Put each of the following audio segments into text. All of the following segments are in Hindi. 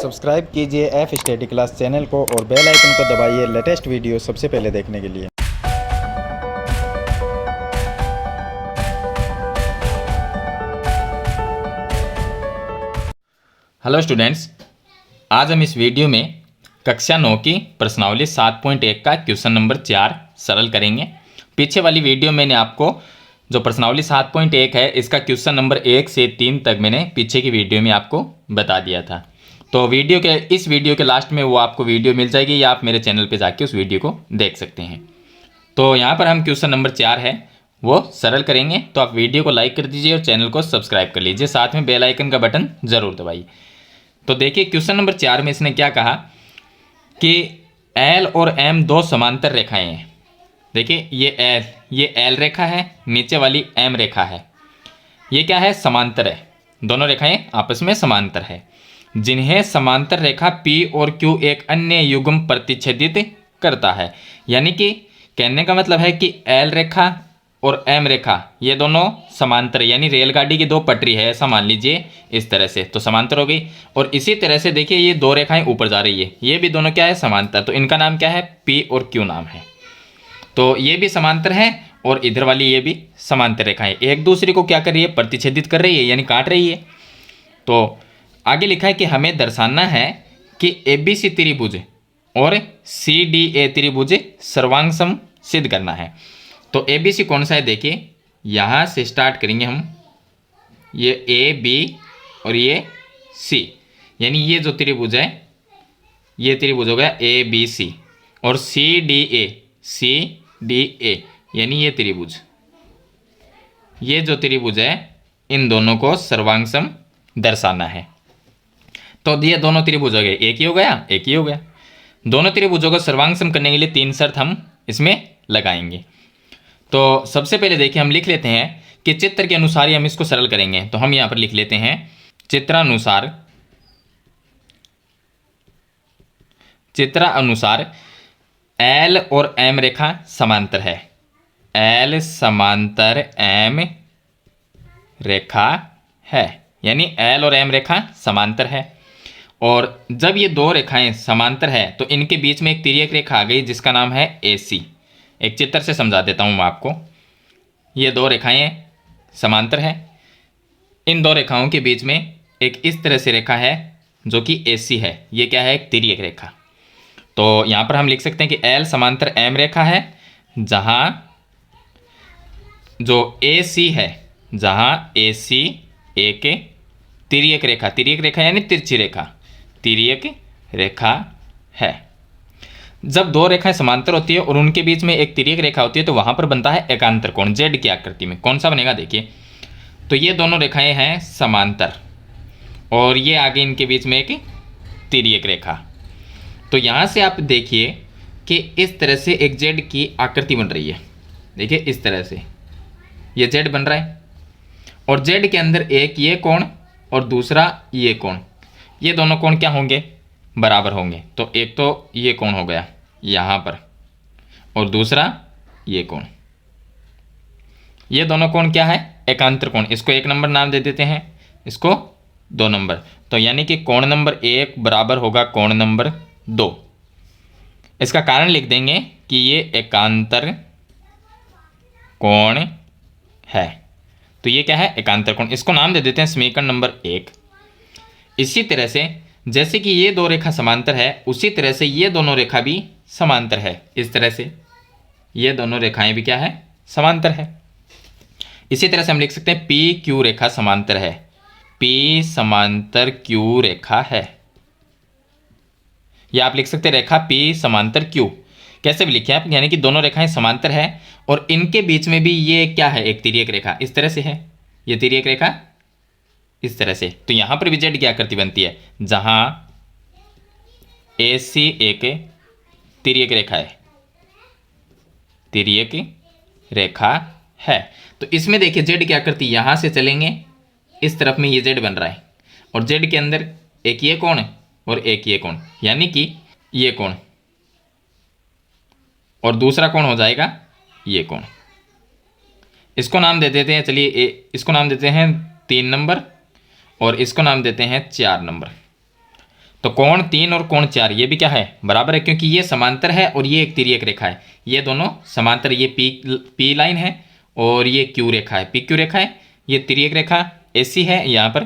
सब्सक्राइब कीजिए एफ स्टडी क्लास चैनल को और बेल आइकन को दबाइए लेटेस्ट वीडियो सबसे पहले देखने के लिए। हेलो स्टूडेंट्स, आज हम इस वीडियो में कक्षा 9 की प्रश्नावली 7.1 का क्वेश्चन नंबर 4 सरल करेंगे। पीछे वाली वीडियो मैंने आपको जो प्रश्नावली 7.1 है इसका क्वेश्चन नंबर 1 से 3 तक मैंने पीछे की वीडियो में आपको बता दिया था। तो इस वीडियो के लास्ट में वो आपको वीडियो मिल जाएगी या आप मेरे चैनल पे जाके उस वीडियो को देख सकते हैं। तो यहाँ पर हम क्वेश्चन नंबर 4 है वो सरल करेंगे। तो आप वीडियो को लाइक कर दीजिए और चैनल को सब्सक्राइब कर लीजिए, साथ में बेल आइकन का बटन ज़रूर दबाइए। तो देखिए क्वेश्चन नंबर 4 में इसने क्या कहा कि एल और एम दो समांतर रेखाएं हैं। देखिए ये एल रेखा है, नीचे वाली एम रेखा है। ये क्या है? समांतर है, दोनों रेखाएं आपस में समांतर है, जिन्हें समांतर रेखा P और Q एक अन्य युग्म प्रतिच्छेदित करता है। यानी कि कहने का मतलब है कि एल रेखा और एम रेखा ये दोनों समांतर, यानी रेलगाड़ी की दो पटरी है ऐसा मान लीजिए, इस तरह से तो समांतर हो गई। और इसी तरह से देखिए ये दो रेखाएं ऊपर जा रही है, ये भी दोनों क्या है? समांतर। तो इनका नाम क्या है? P और Q नाम है। तो ये भी समांतर है और इधर वाली ये भी समांतर रेखाएं एक दूसरे को क्या कर रही है? प्रतिच्छेदित कर रही है, यानी काट रही है। तो आगे लिखा है कि हमें दर्शाना है कि ABC त्रिभुज और CDA त्रिभुज सर्वांग सिद्ध करना है। तो ABC कौन सा है? देखिए यहाँ से स्टार्ट करेंगे हम, ये AB और ये C, यानी ये जो त्रिभुज है ये त्रिभुज हो गया ABC और CDA यानी ये त्रिभुज, ये जो त्रिभुज है इन दोनों को सर्वांग सम दर्शाना है। तो ये दोनों त्रिभुज हो गए, एक ही हो गया, एक ही हो गया। दोनों त्रिभुजों को सर्वांग सम करने के लिए 3 शर्त हम इसमें लगाएंगे। तो सबसे पहले देखिए हम लिख लेते हैं कि चित्र के अनुसार ही हम इसको सरल करेंगे। तो हम यहाँ पर लिख लेते हैं चित्रानुसार एल और एम रेखा समांतर है। एल समांतर एम रेखा है, यानी एल और एम रेखा समांतर है। और जब ये दो रेखाएं समांतर है तो इनके बीच में एक तिर्यक रेखा आ गई जिसका नाम है AC। एक चित्र से समझा देता हूँ मैं आपको। ये दो रेखाएं समांतर है, इन दो रेखाओं के बीच में एक इस तरह से रेखा है जो कि AC है। ये क्या है? एक तिर्यक रेखा। तो यहाँ पर हम लिख सकते हैं कि L समांतर M रेखा है, जहाँ जो AC है, जहाँ AC एक तिर्यक रेखा यानी तिरछी रेखा, तिर्यक रेखा है। जब दो रेखाएं समांतर होती है और उनके बीच में एक तिर्यक रेखा होती है तो वहां पर बनता है एकांतर कोण Z की आकृति में। कौन सा बनेगा? देखिए तो ये दोनों रेखाएं हैं समांतर और ये आगे इनके बीच में एक तिर्यक रेखा। तो यहां से आप देखिए कि इस तरह से एक Z की आकृति बन रही है। देखिए इस तरह से ये Z बन रहा है और Z के अंदर एक ये कोण और दूसरा ये कोण, ये दोनों कोण क्या होंगे? बराबर होंगे। तो एक तो ये कोण हो गया यहाँ पर और दूसरा ये कोण, ये दोनों कोण क्या है? एकांतर कोण। इसको 1 नंबर नाम दे देते हैं, इसको 2 नंबर। तो यानी कि कोण नंबर 1 बराबर होगा कोण नंबर 2। इसका कारण लिख देंगे कि ये एकांतर कोण है। तो ये क्या है? एकांतर कोण। इसको नाम दे देते हैं समीकरण नंबर 1। इसी तरह से जैसे कि ये दो रेखा समांतर है उसी तरह से ये दोनों रेखा भी समांतर है। इस तरह से ये दोनों रेखाएं भी क्या है? समांतर है। इसी तरह से हम लिख सकते हैं PQ रेखा समांतर है, P समांतर Q रेखा है। या आप लिख सकते हैं रेखा P समांतर Q, कैसे भी लिखिए आप, यानी कि दोनों रेखाएं समांतर है और इनके बीच में भी ये क्या है? एक तिर्यक रेखा इस तरह से है, ये तिर्यक रेखा इस तरह से। तो यहां पर भी Z की आकृति बनती है जहां AC एक तिर्यक रेखा है, तिर्यक रेखा है। तो इसमें देखिए Z की आकृति यहां से चलेंगे, इस तरफ में ये Z बन रहा है और Z के अंदर एक ये कोण और एक ये कोण, यानी कि ये कोण और दूसरा कोण हो जाएगा ये कोण। इसको नाम दे देते हैं, चलिए इसको नाम देते हैं 3 नंबर और इसको नाम देते हैं 4 नंबर। तो कोण 3 और कोण 4 ये भी क्या है, बराबर है, क्योंकि ये समांतर है और ये एक तिर्यक रेखा है। ये दोनों समांतर, ये पी लाइन है और ये क्यू रेखा है, पी क्यू रेखा है, ये तिर्यक रेखा एसी है यहाँ पर।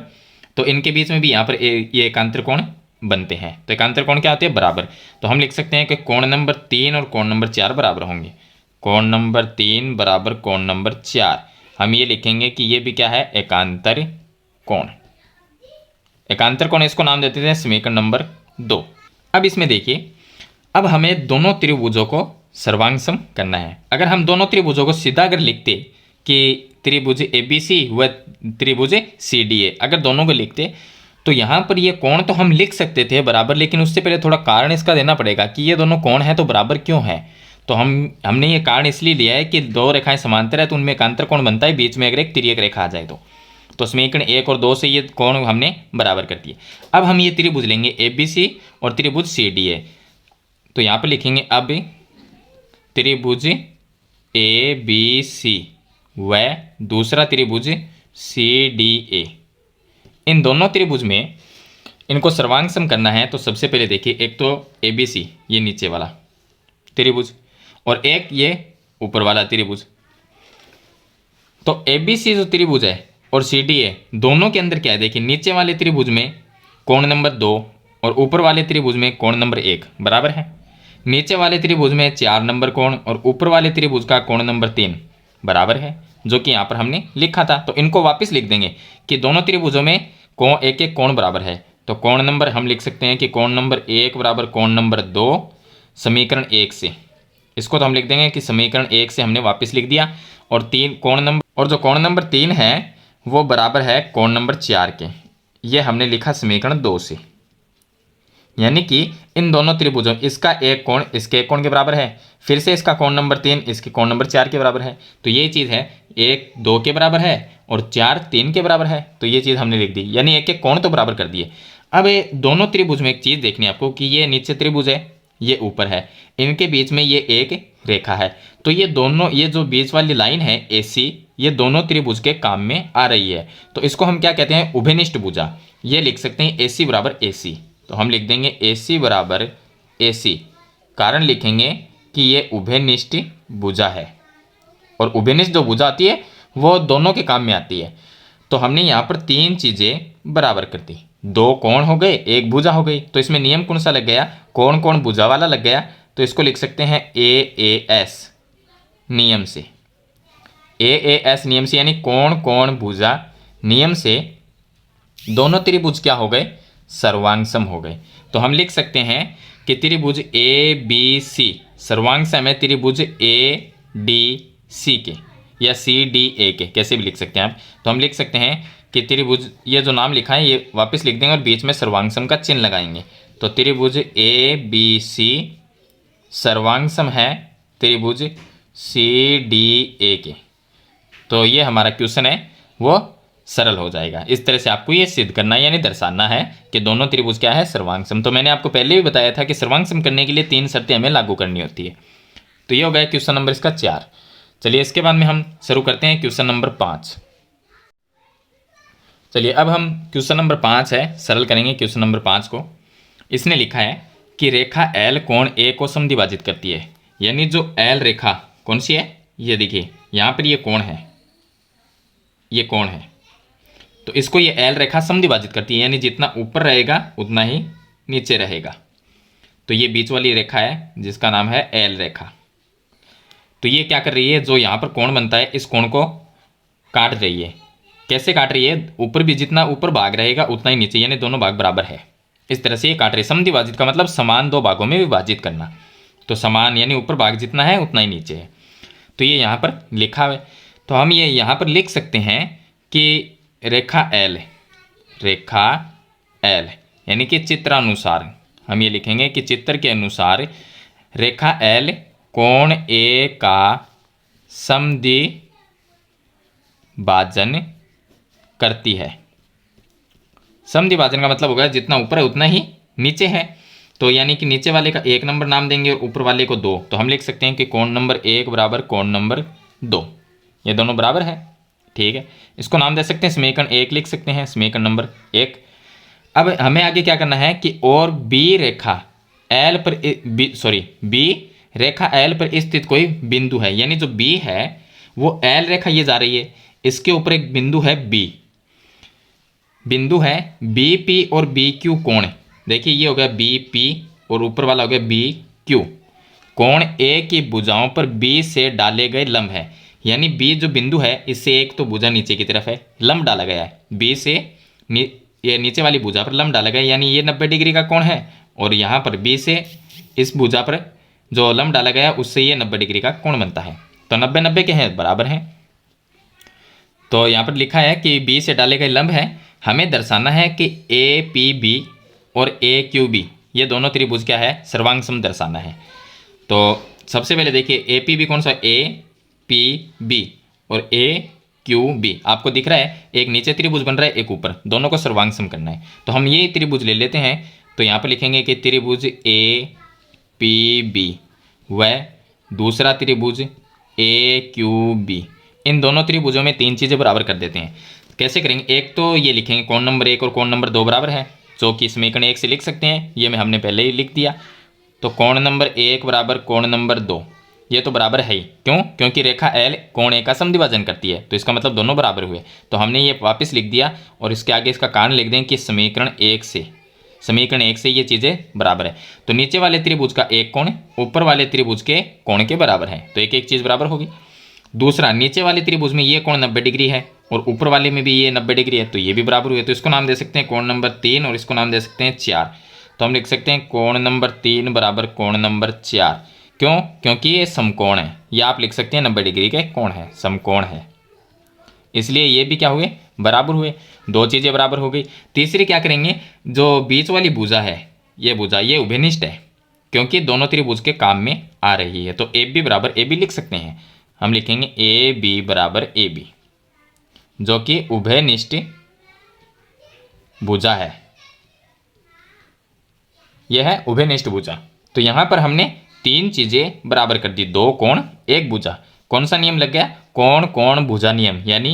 तो इनके बीच में भी यहाँ पर ये एकांतर कोण बनते हैं। तो एकांतर कोण क्या होते हैं, बराबर। तो हम लिख सकते हैं कि कोण नंबर 3 और कोण नंबर 4 बराबर होंगे। कोण नंबर 3 बराबर कोण नंबर 4। हम ये लिखेंगे कि ये भी क्या है, एकांतर कोण। एकांतर कोण, इसको नाम देते हैं समीकरण नंबर 2। अब इसमें देखिए, अब हमें दोनों त्रिभुजों को सर्वांग करना है। अगर हम दोनों त्रिभुजों को सीधा अगर लिखते कि त्रिभुज ABC व त्रिभुज CDA, अगर दोनों को लिखते तो यहाँ पर ये कोण तो हम लिख सकते थे बराबर, लेकिन उससे पहले थोड़ा कारण इसका देना पड़ेगा कि ये दोनों कोण हैं तो बराबर क्यों है। तो हमने ये कारण इसलिए लिया है कि दो रेखाएं समांतर है तो उनमें एकांतर कोण बनता है, बीच में अगर एक तिर्यक रेखा आ जाए तो समीकरण 1 और 2 से ये कोण हमने बराबर कर दिए। अब हम ये त्रिभुज लेंगे ABC और त्रिभुज CDA। तो यहाँ पर लिखेंगे अब त्रिभुज ABC व दूसरा त्रिभुज CDA। इन दोनों त्रिभुज में इनको सर्वांग सम करना है। तो सबसे पहले देखिए, एक तो ABC ये नीचे वाला त्रिभुज और एक ये ऊपर वाला त्रिभुज। तो ABC जो त्रिभुज है और CDA दोनों के अंदर क्या है, देखिए नीचे वाले त्रिभुज में कोण नंबर 2 और ऊपर वाले त्रिभुज में कोण नंबर 1 बराबर है। नीचे वाले त्रिभुज में 4 नंबर कोण और ऊपर वाले त्रिभुज का कोण नंबर 3 बराबर है, जो कि यहाँ पर हमने लिखा था। तो इनको वापस लिख देंगे कि दोनों त्रिभुजों में कोण एक एक कोण बराबर है। तो कोण नंबर हम लिख सकते हैं कि कोण नंबर 1 बराबर कोण नंबर 2 समीकरण 1 से। इसको तो हम लिख देंगे कि समीकरण 1 से हमने वापस लिख दिया। और जो कोण नंबर 3 है वो बराबर है कोण नंबर 4 के। ये हमने लिखा समीकरण 2 से। यानी कि इन दोनों त्रिभुजों, इसका एक कोण इसके एक कोण के बराबर है, फिर से इसका कोण नंबर 3 इसके कोण नंबर 4 के बराबर है। तो ये चीज़ है 1 2 के बराबर है और 4 3 के बराबर है। तो ये चीज़ हमने लिख दी, यानी एक एक कोण तो बराबर कर दिए। अब ये दोनों त्रिभुज में एक चीज़ देखनी है आपको कि ये नीचे त्रिभुज है, ये ऊपर है, इनके बीच में ये एक रेखा है। तो ये दोनों, ये जो बीच वाली लाइन है AC, ये दोनों त्रिभुज के काम में आ रही है। तो इसको हम क्या कहते हैं, उभयनिष्ठ भुजा। ये लिख सकते हैं AC बराबर AC। तो हम लिख देंगे AC बराबर AC। कारण लिखेंगे कि ये उभयनिष्ठ भुजा है और उभयनिष्ठ जो भुजा आती है वो दोनों के काम में आती है। तो हमने यहाँ पर 3 चीज़ें बराबर कर दी, 2 कोण हो गए, 1 भुजा हो गई। तो इसमें नियम कौन सा लग गया, कोण कोण भुजा वाला लग गया। तो इसको लिख सकते हैं AAS नियम से। AAS नियम से यानी कोण कोण भुजा नियम से दोनों त्रिभुज क्या हो गए, सर्वांग सम हो गए। तो हम लिख सकते हैं कि त्रिभुज ABC सर्वांग सम है त्रिभुज ADC के या CDA के, कैसे भी लिख सकते हैं आप। तो हम लिख सकते हैं कि त्रिभुज, ये जो नाम लिखा है ये वापस लिख देंगे और बीच में सर्वांग सम का चिन्ह लगाएंगे। तो त्रिभुज ABC सर्वांग सम है त्रिभुज CDA के। तो ये हमारा क्वेश्चन है वो सरल हो जाएगा। इस तरह से आपको ये सिद्ध करना है, यानी दर्शाना है कि दोनों त्रिभुज क्या है, सर्वांग सम। तो मैंने आपको पहले भी बताया था कि सर्वांग सम करने के लिए 3 शर्तें हमें लागू करनी होती है। तो ये हो गया क्वेश्चन नंबर इसका 4। चलिए इसके बाद में हम शुरू करते हैं क्वेश्चन नंबर 5। चलिए अब हम क्वेश्चन नंबर 5 है, सरल करेंगे क्वेश्चन नंबर 5 को। इसने लिखा है कि रेखा L कोण A को समद्विभाजित करती है। यानी जो L रेखा कौन सी है, ये देखिए यहाँ पर ये कोण है, ये कोण है। तो इसको ये L रेखा समद्विभाजित करती है, यानी जितना ऊपर रहेगा उतना ही नीचे रहेगा। तो ये बीच वाली रेखा है जिसका नाम है L रेखा। तो ये क्या कर रही है, जो यहाँ पर कोण बनता है इस कोण को काट रही है। कैसे काट रही है, ऊपर भी जितना ऊपर भाग रहेगा उतना ही नीचे, यानी दोनों भाग बराबर है। इस तरह से ये काट रही है। समद्विभाजित का मतलब समान 2 भागों में विभाजित करना। तो समान यानी ऊपर भाग जितना है उतना ही नीचे है। तो ये यहाँ पर लिखा है। तो हम ये यहाँ पर लिख सकते हैं कि रेखा L यानी कि चित्रानुसार हम ये लिखेंगे कि चित्र के अनुसार रेखा L कोण A का समद्विभाजन करती है। समद्विभाजन का मतलब होगा जितना ऊपर है उतना ही नीचे है। तो यानी कि नीचे वाले का 1 नंबर नाम देंगे और ऊपर वाले को 2। तो हम लिख सकते हैं कि कोण नंबर 1 बराबर कोण नंबर 2, ये दोनों बराबर है। ठीक है, इसको नाम दे सकते हैं समीकरण 1 लिख सकते हैं, समीकरण नंबर 1। अब हमें आगे क्या करना है कि और बी रेखा एल पर बी रेखा एल पर स्थित कोई बिंदु है, यानी जो बी है वो एल रेखा ये जा रही है, इसके ऊपर एक बिंदु है बी, बिंदु है बी पी और बी क्यू कोण। देखिए ये हो गया बी पी और ऊपर वाला हो गया बी क्यू। कोण ए की भुजाओं पर बी से डाले गए लंब है, यानी बी जो बिंदु है इससे एक तो भुजा नीचे की तरफ है, लंब डाला गया है, बी से ये नीचे वाली भुजा पर लंब डाला गया, यानी ये 90 डिग्री का कोण है, और यहाँ पर बी से इस भुजा पर जो लंब डाला गया उससे ये 90 डिग्री का कोण बनता है। तो 90 90 के हैं बराबर हैं। तो यहाँ पर लिखा है कि बी से डाले गए लंब है, हमें दर्शाना है कि ए पी बी और ए क्यू बी ये दोनों त्रिभुज क्या है, सर्वांग सम दर्शाना है। तो सबसे पहले देखिए ए पी बी कौन सा, ए पी बी और ए क्यू बी आपको दिख रहा है, एक नीचे त्रिभुज बन रहा है एक ऊपर, दोनों को सर्वांग सम करना है। तो हम ये त्रिभुज ले लेते हैं, तो यहाँ पर लिखेंगे कि त्रिभुज ए पी बी व दूसरा त्रिभुज ए क्यू बी, इन दोनों त्रिभुजों में तीन चीज़ें बराबर कर देते हैं। कैसे करेंगे, एक तो ये लिखेंगे कोण नंबर 1 और कोण नंबर 2 बराबर है, जो कि समीकरण 1 से लिख सकते हैं, ये हमने पहले ही लिख दिया। तो कोण नंबर 1 बराबर कोण नंबर 2, ये तो बराबर है ही, क्यों, क्योंकि रेखा एल कोण ए का समद्विभाजन करती है, तो इसका मतलब दोनों बराबर हुए। तो हमने ये वापस लिख दिया और इसके आगे इसका कारण लिख दें कि समीकरण 1 से ये चीज़ें बराबर है। तो नीचे वाले त्रिभुज का एक कोण ऊपर वाले त्रिभुज के कोण के बराबर है, तो एक एक चीज़ बराबर होगी। दूसरा, नीचे वाले त्रिभुज में ये कोण 90 डिग्री है और ऊपर वाले में भी ये 90 डिग्री है, तो ये भी बराबर हुए। तो इसको नाम दे सकते हैं कोण नंबर 3 और इसको नाम दे सकते हैं 4। तो हम लिख सकते हैं कोण नंबर 3 बराबर कोण नंबर 4। क्यों, क्योंकि ये समकोण है, या आप लिख सकते हैं 90 डिग्री के कोण है, समकोण है, इसलिए ये भी क्या हुए, बराबर हुए। दो चीज़ें बराबर हो गई। तीसरी क्या करेंगे, जो बीच वाली भुजा है ये भुजा ये उभयनिष्ठ है, क्योंकि दोनों त्रिभुज के काम में आ रही है, तो ए बी बराबर ए बी लिख सकते हैं। हम लिखेंगे ए बी बराबर ए बी, जो कि उभयनिष्ठ भुजा है, यह है उभयनिष्ठ भुजा। तो यहाँ पर हमने तीन चीज़ें बराबर कर दी, दो कोण एक भुजा। कौन सा नियम लग गया, कोण कोण भुजा नियम, यानी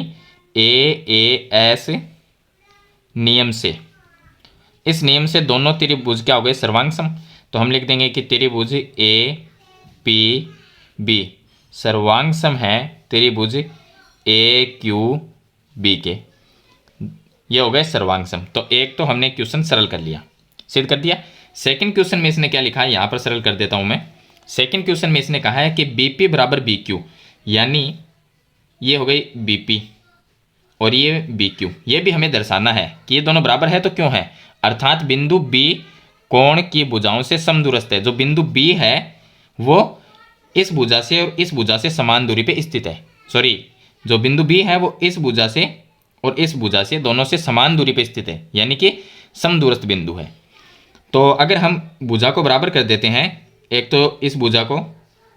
ए एस नियम से, इस नियम से दोनों त्रिभुज क्या हो गए, सर्वांग सम। तो हम लिख देंगे कि त्रिभुज ए पी बी सर्वांग सम है त्रिभुज ए क्यू बी के, ये हो गए सर्वांग सम। तो एक तो हमने क्वेश्चन सरल कर लिया, सिद्ध कर दिया। सेकंड क्वेश्चन में इसने क्या लिखा है, यहाँ पर सरल कर देता हूँ मैं। सेकंड क्वेश्चन में इसने कहा है कि बीपी बराबर बी क्यू, यानी ये हो गई बीपी और ये बी क्यू, ये भी हमें दर्शाना है कि ये दोनों बराबर है। तो क्यों है, अर्थात बिंदु बी कोण की भुजाओं से समदूरस्थ है। जो बिंदु बी है वो इस भुजा से और इस भुजा से समान दूरी पे स्थित है। जो बिंदु बी है वो इस भुजा से और इस भुजा से दोनों से समान दूरी पे स्थित है, यानी कि समदूरस्थ बिंदु है। तो अगर हम भुजा को बराबर कर देते हैं, एक तो इस भुजा को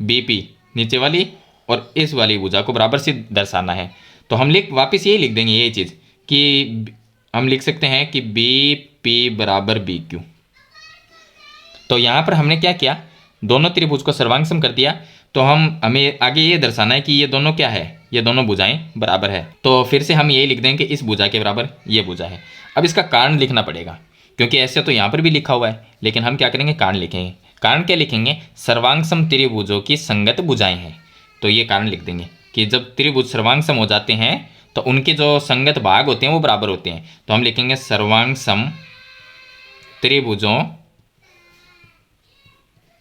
बी पी नीचे वाली और इस वाली भुजा को बराबर से दर्शाना है, तो हम वापस यही लिख देंगे ये चीज़ कि हम लिख सकते हैं कि बी पी बराबर बी क्यू। तो यहाँ पर हमने क्या किया, दोनों त्रिभुज को सर्वांग सम कर दिया। तो हमें आगे ये दर्शाना है कि ये दोनों क्या है, ये दोनों भुजाएं बराबर है। तो फिर से हम यही लिख देंगे कि इस भुजा के बराबर ये भुजा है। अब इसका कारण लिखना पड़ेगा, क्योंकि ऐसे तो यहाँ पर भी लिखा हुआ है, लेकिन हम क्या करेंगे, कारण लिखेंगे। कारण क्या लिखेंगे, सर्वांग सम त्रिभुजों की संगत भुजाएं हैं। तो ये कारण लिख देंगे कि जब त्रिभुज सर्वांग सम हो जाते हैं तो उनके जो संगत भाग होते हैं वो बराबर होते हैं। तो हम लिखेंगे सर्वांग सम त्रिभुजों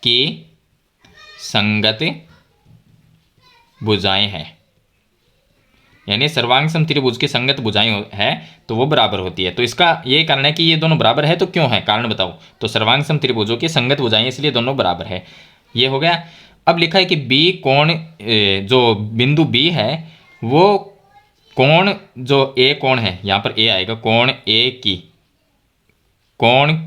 की संगत भुजाएं हैं, यानी सर्वांग सम त्रिभुज की संगत भुजाएं है तो वो बराबर होती है। तो इसका ये कारण है कि ये दोनों बराबर है, तो क्यों है, कारण बताओ। तो सर्वांग सम त्रिभुजों की संगत भुजाएं इसलिए दोनों बराबर है, ये हो गया। अब लिखा है कि बी कोण, जो बिंदु बी है वो कोण, जो ए कोण है, यहाँ पर ए आएगा, कोण ए की, कोण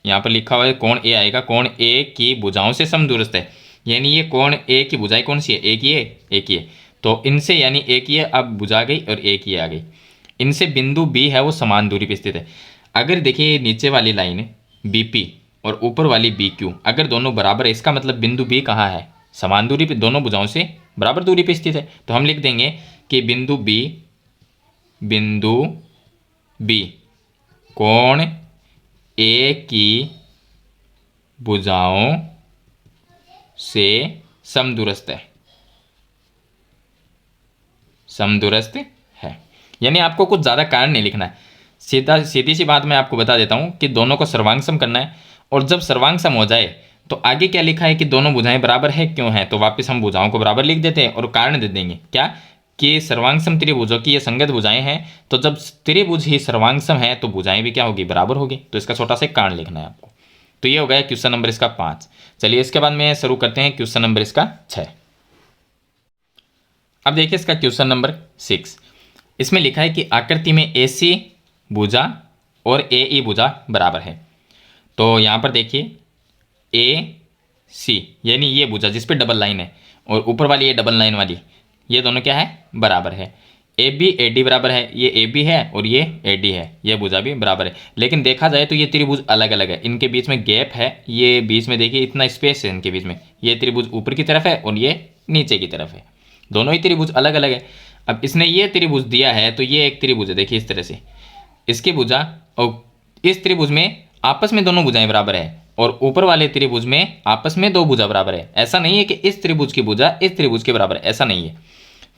यहाँ पर लिखा हुआ है कोण ए आएगा, कोण ए की भुजाओं से समदूरस्थ है, यानी ये कोण ए की भुजाएं कौन सी है, एक ही है, एक ही है। तो इनसे यानी एक ही है, अब भुजा गई और एक ही आ गई, इनसे बिंदु बी है वो समान दूरी पर स्थित है। अगर देखिए नीचे वाली लाइन बी पी और ऊपर वाली बी क्यू अगर दोनों बराबर है, इसका मतलब बिंदु बी कहाँ है, समान दूरी पे, दोनों भुजाओं से बराबर दूरी पे स्थित है। तो हम लिख देंगे कि बिंदु बी कोण ए की भुजाओं से समदूरस्थ है, समदूरस्थ है। यानी आपको कुछ ज़्यादा कारण नहीं लिखना है, सीधी सी बात मैं आपको बता देता हूँ कि दोनों को सर्वांग सम करना है। और जब सर्वांग सम हो जाए तो आगे क्या लिखा है कि दोनों भुजाएं बराबर है क्यों है, तो वापस हम भुजाओं को बराबर लिख देते हैं और कारण दे देंगे क्या कि सर्वांग सम त्रिभुजों की ये संगत भुजाएं हैं, तो जब त्रिभुज ही सर्वांग सम है तो भुजाएं भी क्या होगी, बराबर होगी। तो इसका छोटा सा एक कारण लिखना है आपको। तो ये हो गया क्वेश्चन नंबर इसका 5। चलिए इसके बाद में शुरू करते हैं क्वेश्चन नंबर इसका 6। अब देखिए इसका क्वेश्चन नंबर 6। इसमें लिखा है कि आकृति में AC भुजा और AE भुजा बराबर है। तो यहाँ पर देखिए AC यानी ये भुजा जिस पे डबल लाइन है और ऊपर वाली ये डबल लाइन वाली, ये दोनों क्या है, बराबर है। AB AD बराबर है, ये AB है और ये AD है, ये भुजा भी बराबर है। लेकिन देखा जाए तो ये त्रिभुज अलग अलग है, इनके बीच में गैप है, ये बीच में देखिए इतना स्पेस है इनके बीच में। ये त्रिभुज ऊपर की तरफ है और ये नीचे की तरफ है, दोनों ही त्रिभुज अलग अलग है। अब इसने ये त्रिभुज दिया है तो ये एक त्रिभुज है, देखिए इस तरह से इसकी भुजा और इस त्रिभुज में आपस में दोनों भुजाएं बराबर है और ऊपर वाले त्रिभुज में आपस में दो भुजा बराबर है। ऐसा नहीं है कि इस त्रिभुज की भुजा इस त्रिभुज के बराबर है, ऐसा नहीं है।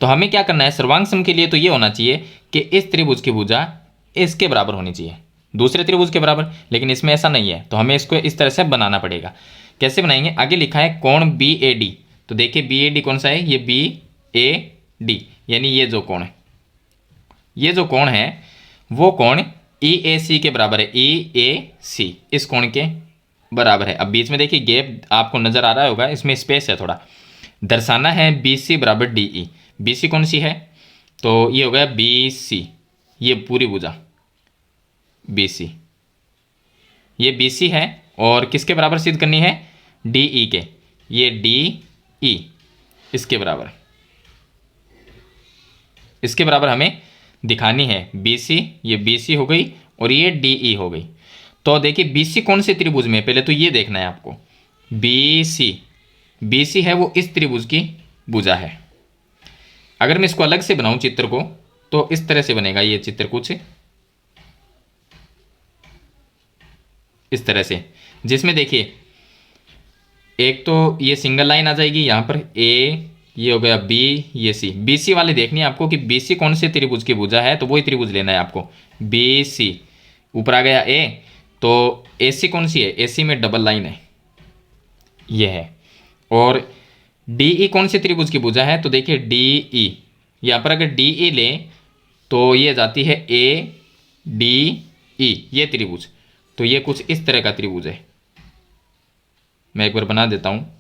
तो हमें क्या करना है, सर्वांग सम के लिए तो ये होना चाहिए कि इस त्रिभुज की भुजा इसके बराबर होनी चाहिए, दूसरे त्रिभुज के बराबर, लेकिन इसमें ऐसा नहीं है। तो हमें इसको इस तरह से बनाना पड़ेगा। कैसे बनाएंगे, आगे लिखा है कोण BAD। तो देखिए BAD कौन सा है, ये BAD यानी ये जो कोण है, ये जो कोण है वो कोण EAC के बराबर है, EAC इस कोण के बराबर है। अब बीच में देखिए गैप आपको नजर आ रहा होगा, इसमें स्पेस है थोड़ा। दर्शाना है BC बराबर DE। BC कौन सी है, तो ये हो गया BC, ये पूरी भुजा BC, ये BC है और किसके बराबर सिद्ध करनी है, DE के, ये DE इसके बराबर, इसके बराबर हमें दिखानी है। BC, ये BC हो गई और ये DE हो गई। तो देखिए BC कौन से त्रिभुज में, पहले तो ये देखना है आपको। BC है वो इस त्रिभुज की भुजा है। अगर मैं इसको अलग से बनाऊं चित्र को तो इस तरह से बनेगा ये चित्र कुछ इस तरह से, जिसमें देखिए एक तो ये सिंगल लाइन आ जाएगी यहाँ पर A, ये हो गया B, ये C। BC वाले देखनी है आपको कि BC कौन से त्रिभुज की भुजा है, तो वही त्रिभुज लेना है आपको। BC ऊपर आ गया A, तो AC कौन सी है, AC में डबल लाइन है, ये है। और DE कौन से त्रिभुज की भुजा है, तो देखिए DE, यहाँ पर अगर DE ले तो ये जाती है ADE, ये त्रिभुज। तो ये कुछ इस तरह का त्रिभुज है, मैं एक बार बना देता हूँ।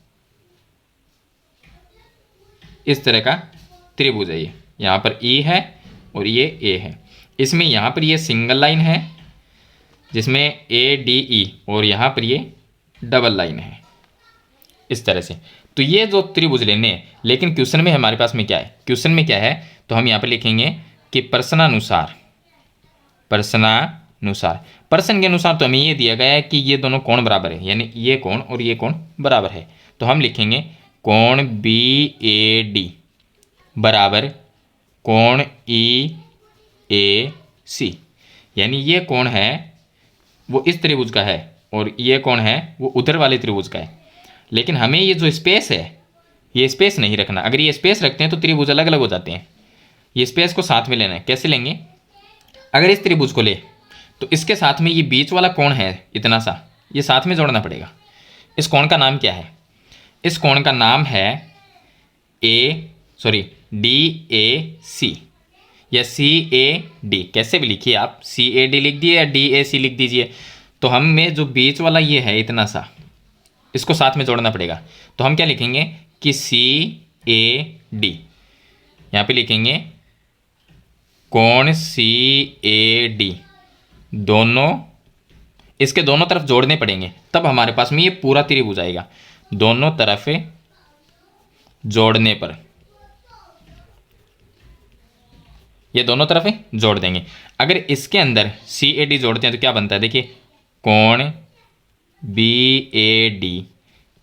इस तरह का त्रिभुज है ये, यहाँ पर E है और ये A है। इसमें यहाँ पर ये सिंगल लाइन है जिसमें ADE और यहाँ पर ये डबल लाइन है, इस तरह से। तो ये जो त्रिभुज लेने हैं, लेकिन क्वेश्चन में हमारे पास में क्या है, क्वेश्चन में क्या है, तो हम यहाँ पर लिखेंगे कि प्रश्नानुसार, प्रश्न के अनुसार तो हमें ये दिया गया है कि ये दोनों कोण बराबर है, यानी ये कोण और ये कोण बराबर है। तो हम लिखेंगे कोण BAD बराबर कोण EAC, यानी ये कोण है वो इस त्रिभुज का है और ये कोण है वो उधर वाले त्रिभुज का है। लेकिन हमें ये जो स्पेस है ये स्पेस नहीं रखना। अगर ये स्पेस रखते हैं तो त्रिभुज अलग अलग हो जाते हैं। ये स्पेस को साथ में लेना है। कैसे लेंगे, अगर इस त्रिभुज को ले तो इसके साथ में ये बीच वाला कोण है इतना सा, ये साथ में जोड़ना पड़ेगा। इस कोण का नाम क्या है, इस कोण का नाम है DAC या CAD, कैसे भी लिखिए आप, CAD लिख दिए या DAC लिख दीजिए। तो हमें जो बीच वाला ये है इतना सा, इसको साथ में जोड़ना पड़ेगा। तो हम क्या लिखेंगे कि CAD, यहाँ पे लिखेंगे कोण CAD, दोनों इसके दोनों तरफ जोड़ने पड़ेंगे, तब हमारे पास में ये पूरा त्रिभुज आएगा। दोनों तरफ जोड़ने पर ये दोनों तरफ जोड़ देंगे। अगर इसके अंदर CAD जोड़ते हैं तो क्या बनता है, देखिए कोण BAD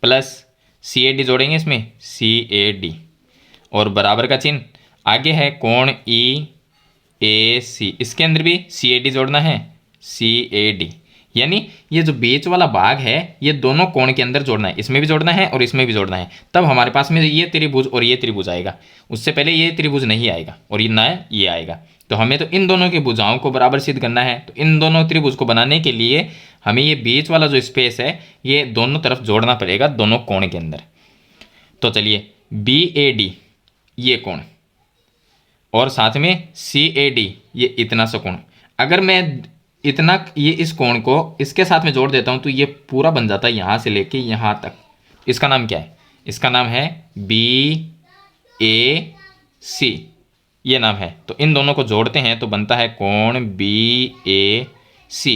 प्लस CAD जोड़ेंगे इसमें CAD और बराबर का चिन्ह, आगे है कोण EAC, इसके अंदर भी CAD जोड़ना है CAD, यानी ये जो बीच वाला भाग है ये दोनों कोण के अंदर जोड़ना है, इसमें भी जोड़ना है और इसमें भी जोड़ना है, तब हमारे पास में ये त्रिभुज और ये त्रिभुज आएगा। उससे पहले ये त्रिभुज नहीं आएगा और ये ना ये आएगा। तो हमें तो इन दोनों की भुजाओं को बराबर सिद्ध करना है। तो इन दोनों त्रिभुज को बनाने के लिए हमें ये बीच वाला जो स्पेस है ये दोनों तरफ जोड़ना पड़ेगा, दोनों कोण के अंदर। तो चलिए BAD ये कोण और साथ में CAD ये इतना सा कोण, अगर मैं इतना ये इस कोण को इसके साथ में जोड़ देता हूं तो ये पूरा बन जाता है यहाँ से लेके यहाँ तक। इसका नाम क्या है? इसका नाम है BAC, ये नाम है। तो इन दोनों को जोड़ते हैं तो बनता है कोण BAC।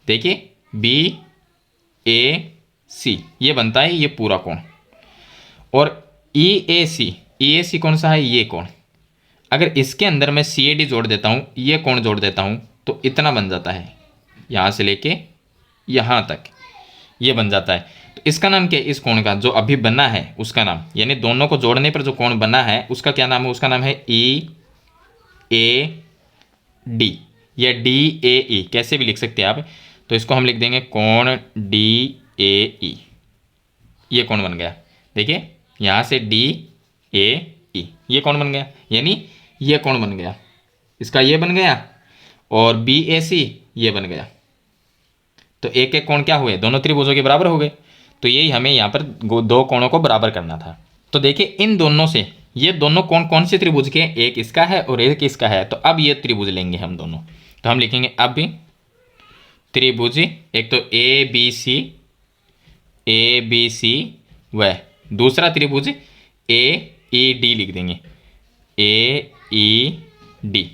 देखिए BAC ये बनता है ये पूरा कोण। और EAC कौन सा है? ये कोण। अगर इसके अंदर मैं CAD जोड़ देता हूँ, ये कोण जोड़ देता हूँ तो इतना बन जाता है, यहाँ से लेके यहाँ तक ये बन जाता है। तो इसका नाम क्या है? इस कोण का जो अभी बना है उसका नाम, यानी दोनों को जोड़ने पर जो कोण बना है उसका क्या नाम है? उसका नाम है EAD या DAE, कैसे भी लिख सकते हैं आप। तो इसको हम लिख देंगे कोण DAE। ये कोण बन गया। देखिए यहाँ से DAE ये कोण बन गया, यानी ये कोण बन गया, इसका ये बन गया और BAC ये बन गया। तो एक एक कोण क्या हुए? दोनों त्रिभुजों के बराबर हो गए। तो यही हमें यहाँ पर दो कोणों को बराबर करना था। तो देखिए इन दोनों से ये दोनों कोण कौन से त्रिभुज के? एक इसका है और एक इसका है। तो अब ये त्रिभुज लेंगे हम दोनों। तो हम लिखेंगे अब त्रिभुज, एक तो ABC व दूसरा त्रिभुज AED लिख देंगे, AED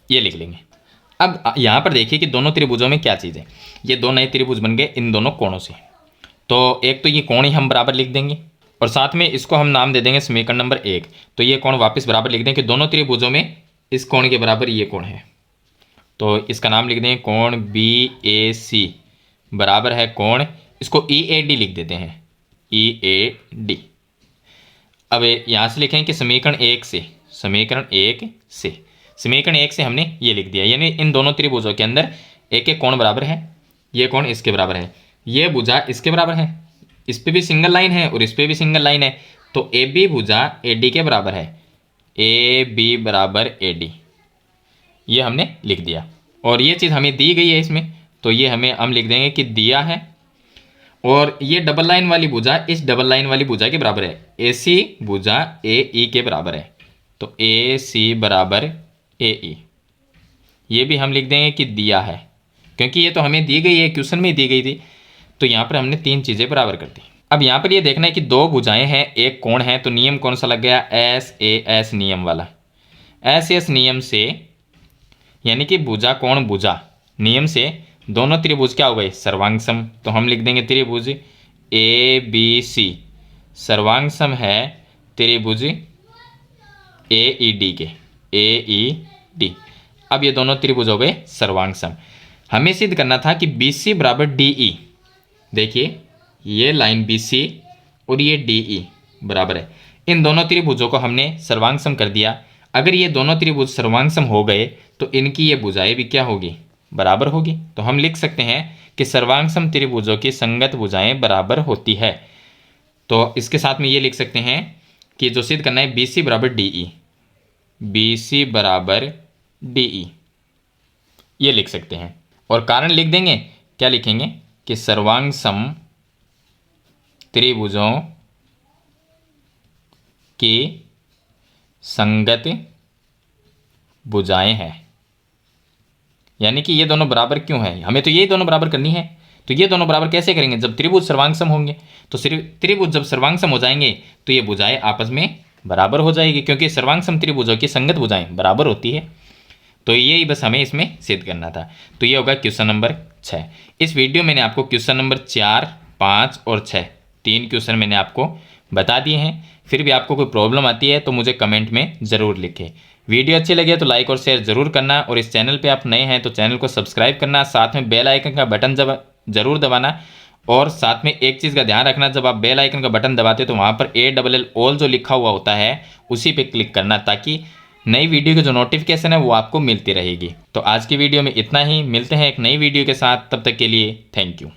ये लिख लेंगे। अब यहाँ पर देखिए कि दोनों त्रिभुजों में क्या चीज़ है, ये दो नए त्रिभुज बन गए इन दोनों कोणों से। तो एक तो ये कोण ही हम बराबर लिख देंगे और साथ में इसको हम नाम दे देंगे समीकरण नंबर 1। तो ये कोण वापस बराबर लिख देंगे कि दोनों त्रिभुजों में इस कोण के बराबर ये कोण है। तो इसका नाम लिख देंगे कोण BAC बराबर है कोण, इसको EAD लिख देते हैं, EAD। अब यहाँ से लिखें कि समीकरण 1 से हमने ये लिख दिया, यानी इन दोनों त्रिभुजों के अंदर एक एक कोण बराबर है। ये कोण इसके बराबर है, ये भुजा इसके बराबर है, इस पे भी सिंगल लाइन है और इस पे भी सिंगल लाइन है। तो AB भुजा AD के बराबर है, AB बराबर AD ये हमने लिख दिया। और ये चीज़ हमें दी गई है इसमें, तो ये हम लिख देंगे कि दिया है। और ये डबल लाइन वाली भुजा इस डबल लाइन वाली भुजा के बराबर है, AC भुजा AE के बराबर है। तो AC बराबर AE ये भी हम लिख देंगे कि दिया है, क्योंकि ये तो हमें दी गई है, क्वेश्चन में दी गई थी। तो यहाँ पर हमने तीन चीज़ें बराबर कर दी। अब यहाँ पर ये देखना है कि दो भुजाएं हैं एक कोण है, तो नियम कौन सा लग गया? SAS नियम वाला। SAS नियम से यानी कि भुजा कोण भुजा नियम से दोनों त्रिभुज क्या हो गए? सर्वांग सम। तो हम लिख देंगे त्रिभुज ABC सर्वांग है त्रिभुज AED के, AED। अब ये दोनों त्रिभुज हो गए सर्वांग सम। हमें सिद्ध करना था कि BC बराबर DE। देखिए ये लाइन BC और ये DE बराबर है। इन दोनों त्रिभुजों को हमने सर्वांग सम कर दिया। अगर ये दोनों त्रिभुज सर्वांग सम हो गए तो इनकी ये भुजाएं भी क्या होगी? बराबर होगी। तो हम लिख सकते हैं कि सर्वांग सम त्रिभुजों की संगत भुजाएं बराबर होती है। तो इसके साथ में ये लिख सकते हैं कि जो सिद्ध करना है BC बराबर DE, BC बराबर DE ये लिख सकते हैं। और कारण लिख देंगे, क्या लिखेंगे कि सर्वांग सम त्रिभुजों की संगत भुजाएं हैं। यानी कि ये दोनों बराबर क्यों है? हमें तो ये दोनों बराबर करनी है। तो ये दोनों बराबर कैसे करेंगे? जब त्रिभुज सर्वांग सम होंगे। तो त्रिभुज जब सर्वांग सम हो जाएंगे तो ये भुजाएं आपस में बराबर हो जाएगी, क्योंकि सर्वांग सम त्रिभुजों की संगत भुजाएं बराबर होती है। तो यही बस हमें इसमें सिद्ध करना था। तो ये होगा क्वेश्चन नंबर 6। इस वीडियो मैंने आपको क्वेश्चन नंबर 4, 5 और 6 तीन क्वेश्चन मैंने आपको बता दिए हैं। फिर भी आपको कोई प्रॉब्लम आती है तो मुझे कमेंट में ज़रूर लिखें। वीडियो अच्छी लगे तो लाइक और शेयर ज़रूर करना, और इस चैनल पे आप नए हैं तो चैनल को सब्सक्राइब करना, साथ में बेल आइकन का बटन ज़रूर दबाना। और साथ में एक चीज़ का ध्यान रखना, जब आप बेल आइकन का बटन दबाते तो वहाँ पर ALL ऑल जो लिखा हुआ होता है उसी पे क्लिक करना, ताकि नई वीडियो की जो नोटिफिकेशन है वो आपको मिलती रहेगी। तो आज की वीडियो में इतना ही, मिलते हैं एक नई वीडियो के साथ, तब तक के लिए थैंक यू।